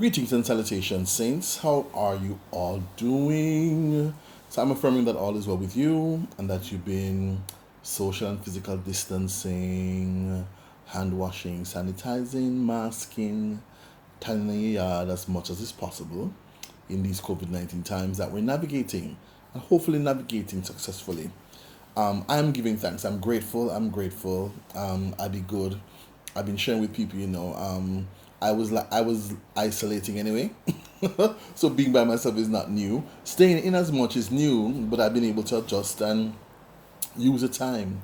Greetings and salutations, saints. How are you all doing? So, I'm affirming that all is well with you and that you've been social and physical distancing, hand washing, sanitizing, masking, tidying your yard as much as is possible in these COVID-19 times that we're navigating and hopefully navigating successfully. I'm giving thanks. I'm grateful. I be good. I've been sharing with people. I was isolating anyway, so being by myself is not new. Staying in as much is new, but I've been able to adjust and use the time.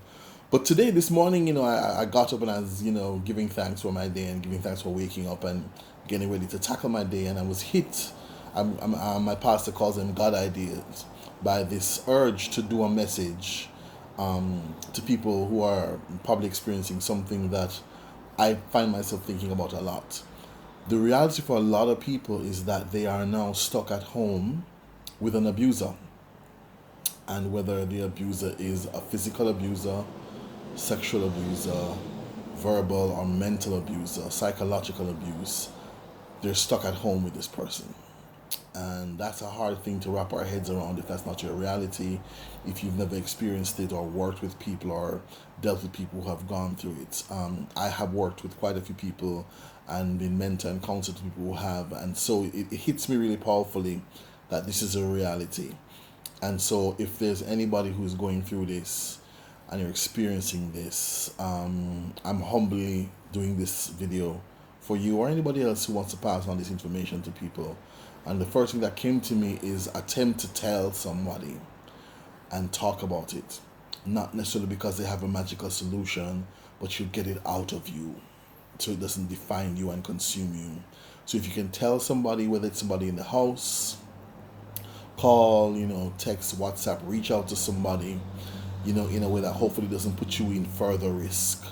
But today, this morning, I got up and I was, giving thanks for my day and giving thanks for waking up and getting ready to tackle my day. And I was hit. My pastor calls them God ideas by this urge to do a message to people who are probably experiencing something that I find myself thinking about a lot. The reality for a lot of people is that they are now stuck at home with an abuser. And whether the abuser is a physical abuser, sexual abuser, verbal or mental abuser, psychological abuse, they're stuck at home with this person. And that's a hard thing to wrap our heads around if that's not your reality, if you've never experienced it or worked with people or dealt with people who have gone through it. I have worked with quite a few people and been mentored and counseled people who have, and so it hits me really powerfully that this is a reality. And so if there's anybody who's going through this and you're experiencing this, I'm humbly doing this video for you or anybody else who wants to pass on this information to people. And the first thing that came to me is attempt to tell somebody and talk about it. Not necessarily because they have a magical solution, but you get it out of you so it doesn't define you and consume you. So if you can tell somebody, whether it's somebody in the house, call, text, WhatsApp, reach out to somebody, in a way that hopefully doesn't put you in further risk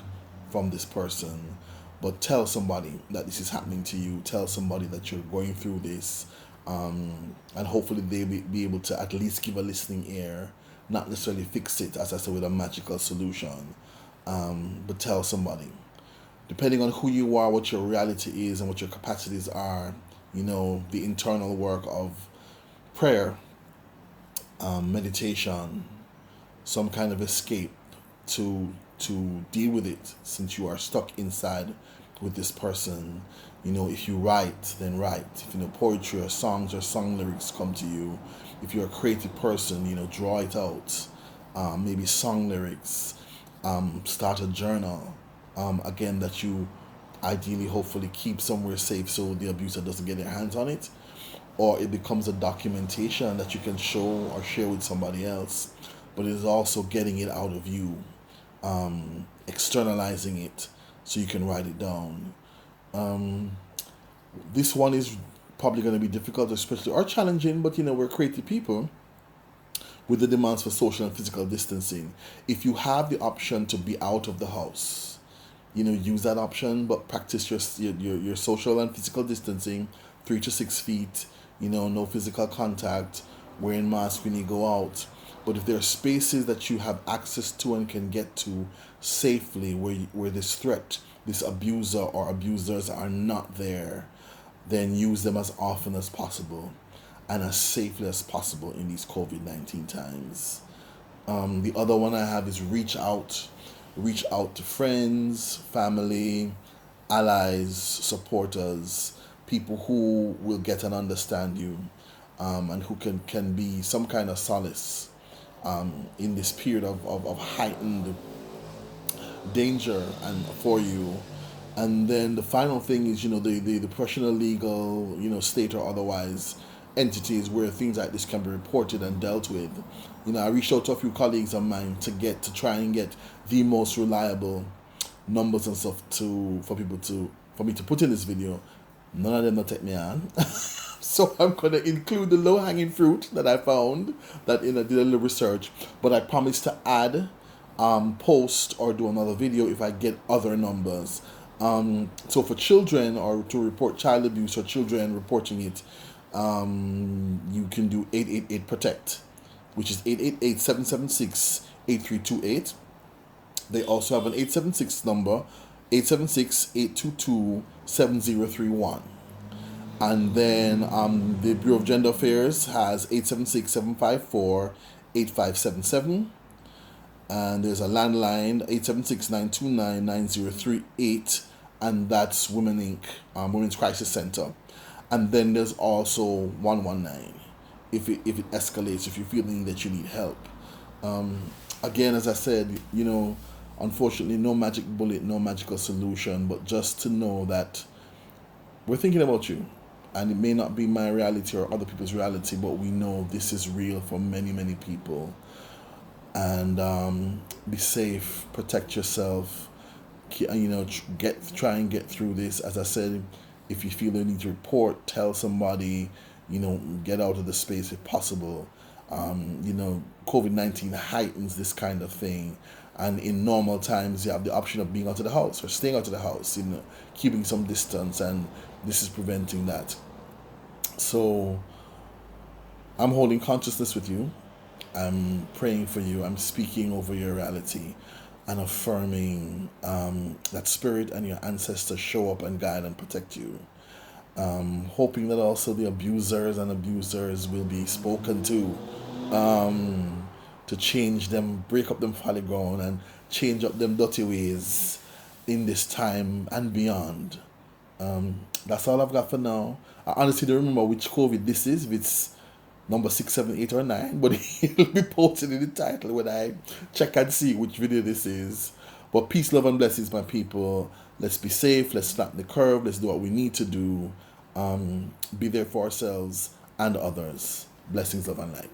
from this person. But tell somebody that this is happening to you. Tell somebody that you're going through this. And hopefully they will be able to at least give a listening ear, not necessarily fix it, as I said, with a magical solution. But tell somebody. Depending on who you are, what your reality is, and what your capacities are, the internal work of prayer, meditation, some kind of escape to deal with it, since you are stuck inside with this person. If you write, then write. If poetry or songs or song lyrics come to you, if you're a creative person, draw it out. Maybe song lyrics. Start a journal. Again, that you ideally, hopefully, keep somewhere safe so the abuser doesn't get their hands on it, or it becomes a documentation that you can show or share with somebody else. But it is also getting it out of you, externalizing it so you can write it down. This one is probably going to be difficult, especially, or challenging, but we're creative people with the demands for social and physical distancing. If you have the option to be out of the house, use that option, but practice your social and physical distancing, 3 to 6 feet, no physical contact, wearing masks when you go out. But if there are spaces that you have access to and can get to safely, where this threat, this abuser or abusers are not there, then use them as often as possible and as safely as possible in these COVID-19 times. The other one I have is reach out to friends, family, allies, supporters, people who will get and understand you, and who can be some kind of solace in this period of heightened danger and for you. And then the final thing is, the professional, legal, state or otherwise entities where things like this can be reported and dealt with. I reached out to a few colleagues of mine to try and get the most reliable numbers and stuff for me to put in this video. None of them will take me on. So I'm going to include the low-hanging fruit that I found, that did a little research, but I promise to add, post or do another video if I get other numbers. So for children, or to report child abuse or children reporting it, you can do 888 Protect, which is 888-776-8328. They also have an 876 number, 876-822-7031. And then the Bureau of Gender Affairs has 876-754-8577. And there's a landline 876-929-9038, and that's Women Inc., Women's Crisis Center. And then there's also 119 if it escalates, if you're feeling that you need help. Again, as I said, unfortunately, no magic bullet, no magical solution, but just to know that we're thinking about you. And it may not be my reality or other people's reality, but we know this is real for many, many people. And be safe, protect yourself, try and get through this. As I said, if you feel you need to report, tell somebody, get out of the space if possible. COVID-19 heightens this kind of thing. And in normal times, you have the option of being out of the house or staying out of the house, keeping some distance, and this is preventing that. So I'm holding consciousness with you. I'm praying for you. I'm speaking over your reality and affirming that spirit and your ancestors show up and guide and protect you. Hoping that also the abusers will be spoken to change them, break up them folly ground, and change up them dirty ways in this time and beyond. That's all I've got for now. I honestly don't remember which COVID this is, if it's number 6, 7, 8, or 9, but it'll be posted in the title when I check and see which video this is. But peace, love, and blessings, my people. Let's be safe. Let's snap the curve. Let's do what we need to do. Be there for ourselves and others. Blessings, love, and light.